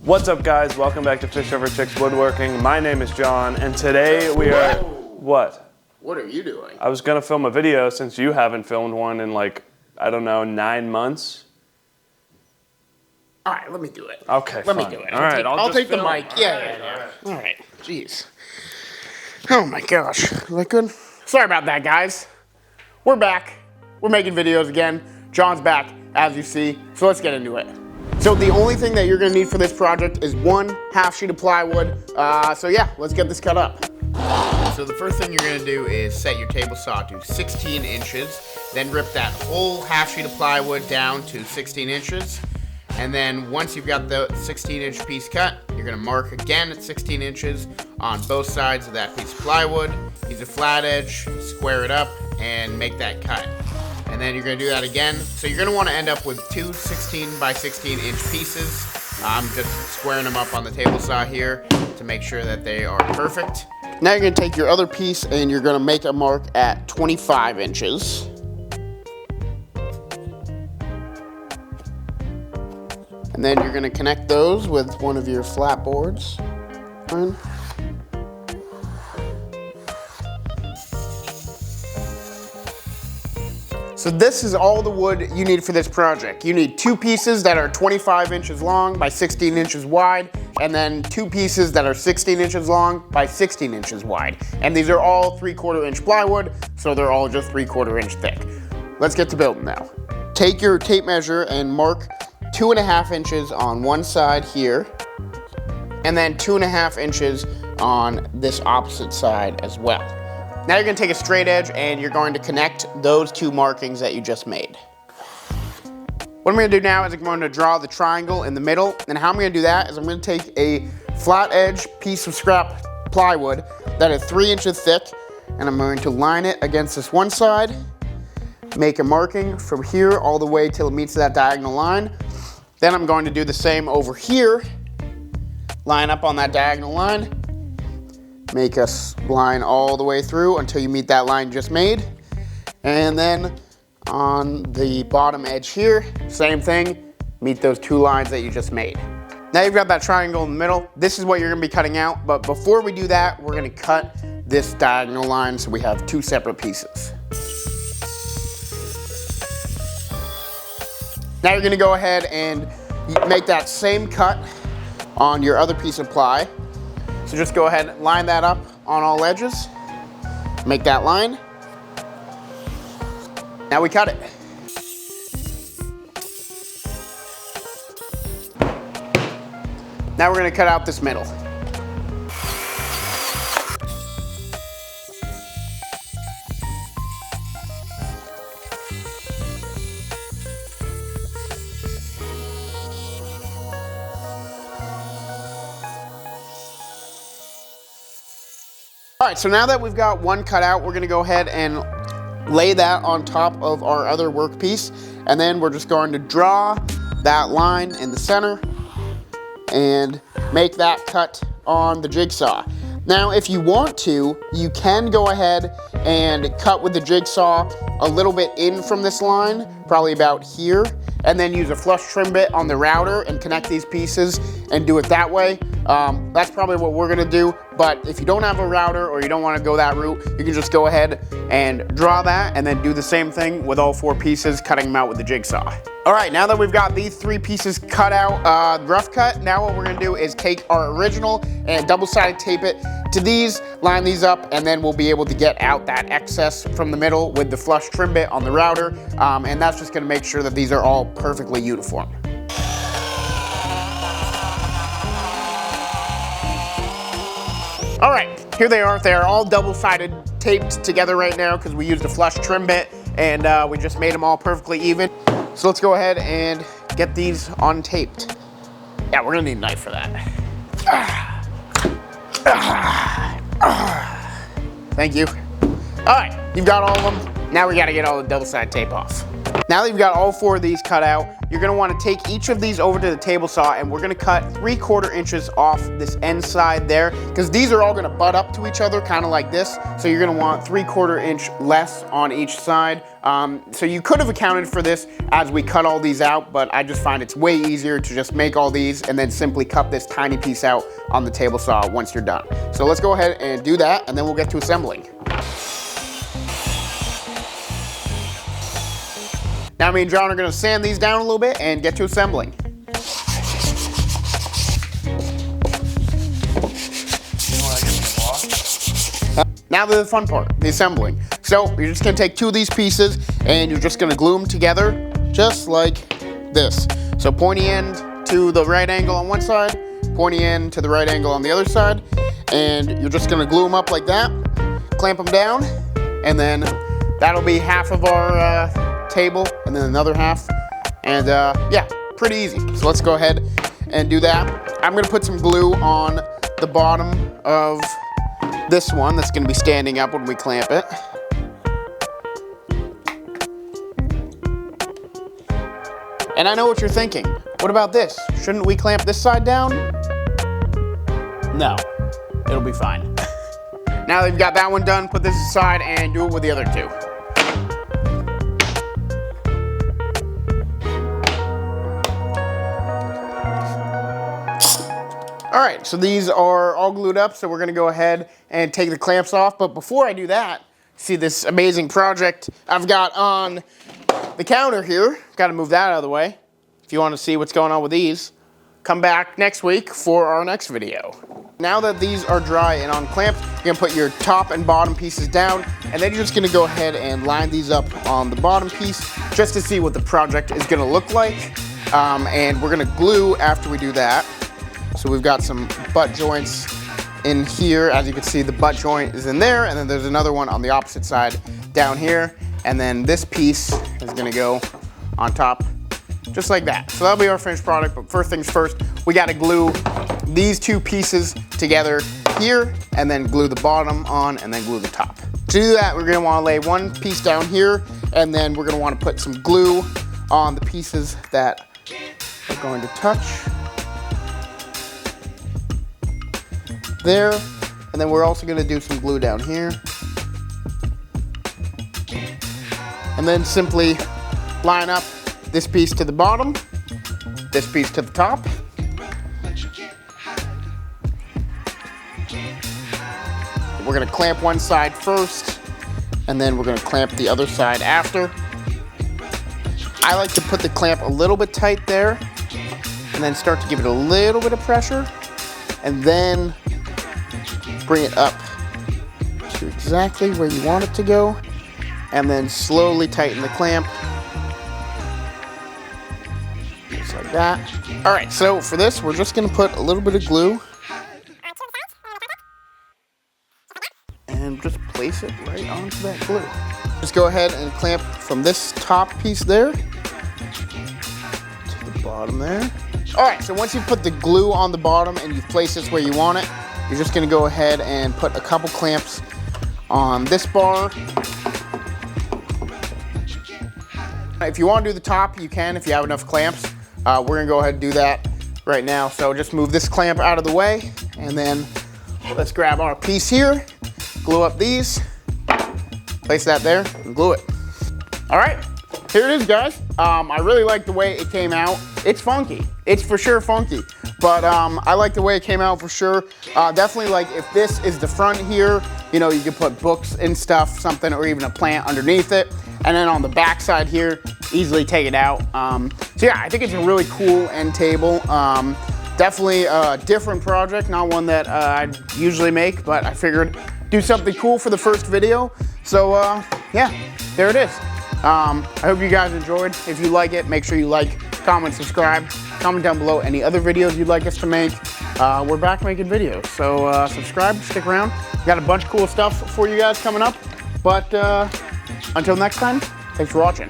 What's up, guys? Welcome back to Fish Over Chicks Woodworking. My name is John, and today we are... What? What are you doing? I was gonna film a video since you haven't filmed one in like, I don't know, 9 months. All right, let me do it. Okay, Let fine. me do it. All right, I'll take the film. mic. Yeah. All right. Jeez. Oh my gosh. Is that good? Sorry about that, guys. We're back. We're making videos again. John's back, as you see. So let's get into it. So the only thing that you're gonna need for this project is 1/2 sheet of plywood. So yeah, let's get this cut up. So the first thing you're gonna do is set your table saw to 16 inches, then rip that whole 1/2 sheet of plywood down to 16 inches. And then once you've got the 16-inch piece cut, you're gonna mark again at 16 inches on both sides of that piece of plywood. Use a flat edge, square it up, and make that cut. And then you're gonna do that again. So you're gonna wanna end up with two 16 by 16 inch pieces. I'm just squaring them up on the table saw here to make sure that they are perfect. Now you're gonna take your other piece and you're gonna make a mark at 25 inches. And then you're gonna connect those with one of your flat boards. So this is all the wood you need for this project. You need 2 pieces that are 25 inches long by 16 inches wide, and then 2 pieces that are 16 inches long by 16 inches wide. And these are all 3/4 inch plywood, so they're all just 3/4 inch thick. Let's get to building now. Take your tape measure and mark 2.5 inches on one side here, and then 2.5 inches on this opposite side as well. Now you're gonna take a straight edge and you're going to connect those 2 markings that you just made. What I'm gonna do now is I'm going to draw the triangle in the middle, and how I'm gonna do that is I'm gonna take a flat edge piece of scrap plywood that is 3 inches thick, and I'm going to line it against this one side, make a marking from here all the way till it meets that diagonal line. Then I'm going to do the same over here, line up on that diagonal line, make a line all the way through until you meet that line just made. And then on the bottom edge here, same thing, meet those 2 lines that you just made. Now you've got that triangle in the middle. This is what you're gonna be cutting out, but before we do that, we're gonna cut this diagonal line so we have 2 separate pieces. Now you're gonna go ahead and make that same cut on your other piece of ply. So just go ahead and line that up on all edges. Make that line. Now we cut it. Now we're gonna cut out this middle. All right, so now that we've got one cut out, we're gonna go ahead and lay that on top of our other workpiece, and then we're just going to draw that line in the center and make that cut on the jigsaw. Now, if you want to, you can go ahead and cut with the jigsaw a little bit in from this line, probably about here, and then use a flush trim bit on the router and connect these pieces and do it that way. That's probably what we're gonna do, but if you don't have a router or you don't wanna go that route, you can just go ahead and draw that and then do the same thing with all 4 pieces, cutting them out with the jigsaw. All right, now that we've got these 3 pieces cut out, rough cut, now what we're gonna do is take our original and double-sided tape it to these, line these up, and then we'll be able to get out that excess from the middle with the flush trim bit on the router, and that's just gonna make sure that these are all perfectly uniform. All right, here they are. They are all double-sided taped together right now because we used a flush trim bit and we just made them all perfectly even. So let's go ahead and get these untaped. Yeah, we're gonna need a knife for that. Thank you. All right, you've got all of them. Now we gotta get all the double-sided tape off. Now that you've got all 4 of these cut out, you're gonna wanna take each of these over to the table saw, and we're gonna cut 3/4 inches off this end side there, because these are all gonna butt up to each other, kind of like this. So you're gonna want 3/4 inch less on each side. So you could have accounted for this as we cut all these out, but I just find it's way easier to just make all these and then simply cut this tiny piece out on the table saw once you're done. So let's go ahead and do that, and then we'll get to assembling. Now me and John are gonna sand these down a little bit and get to assembling. Now to the fun part, the assembling. So you're just gonna take 2 of these pieces and you're just gonna glue them together just like this. So pointy end to the right angle on one side, pointy end to the right angle on the other side, and you're just gonna glue them up like that, clamp them down, and then that'll be half of our table, and then another half, and yeah, pretty easy. So let's go ahead and do that. I'm gonna put some glue on the bottom of this one that's gonna be standing up when we clamp it. And I know what you're thinking. What about this? Shouldn't we clamp this side down? No, it'll be fine. Now that you've got that one done, put this aside and do it with the other 2. All right, so these are all glued up, so we're gonna go ahead and take the clamps off. But before I do that, see this amazing project I've got on the counter here. Gotta move that out of the way. If you wanna see what's going on with these, come back next week for our next video. Now that these are dry and on clamps, you're gonna put your top and bottom pieces down, and then you're just gonna go ahead and line these up on the bottom piece just to see what the project is gonna look like. And we're gonna glue after we do that. So we've got some butt joints in here. As you can see, the butt joint is in there, and then there's another one on the opposite side down here. And then this piece is gonna go on top, just like that. So that'll be our finished product, but first things first, we gotta glue these 2 pieces together here, and then glue the bottom on, and then glue the top. To do that, we're gonna wanna lay one piece down here, and then we're gonna wanna put some glue on the pieces that are going to touch. There, and then we're also gonna do some glue down here. And then simply line up this piece to the bottom, this piece to the top. We're gonna clamp one side first, and then we're gonna clamp the other side after. I like to put the clamp a little bit tight there, and then start to give it a little bit of pressure, and then bring it up to exactly where you want it to go, and then slowly tighten the clamp, just like that. All right, so for this, we're just gonna put a little bit of glue and just place it right onto that glue. Just go ahead and clamp from this top piece there to the bottom there. All right, so once you put the glue on the bottom and you've placed this where you want it, you're just gonna go ahead and put a couple clamps on this bar. If you wanna do the top, you can if you have enough clamps. We're gonna go ahead and do that right now. So just move this clamp out of the way, and then let's grab our piece here, glue up these, place that there, and glue it. All right, here it is, guys. I really like the way it came out. It's funky, it's for sure funky. But I like the way it came out for sure. Definitely, like, if this is the front here, you know, you could put books and stuff, something, or even a plant underneath it. And then on the back side here, easily take it out. So yeah, I think it's a really cool end table. Definitely a different project, not one that I'd usually make, but I figured do something cool for the first video. So yeah, there it is. I hope you guys enjoyed. If you like it, make sure you like, comment, subscribe. Comment down below any other videos you'd like us to make. We're back making videos, so subscribe, stick around. We got a bunch of cool stuff for you guys coming up. But until next time, thanks for watching.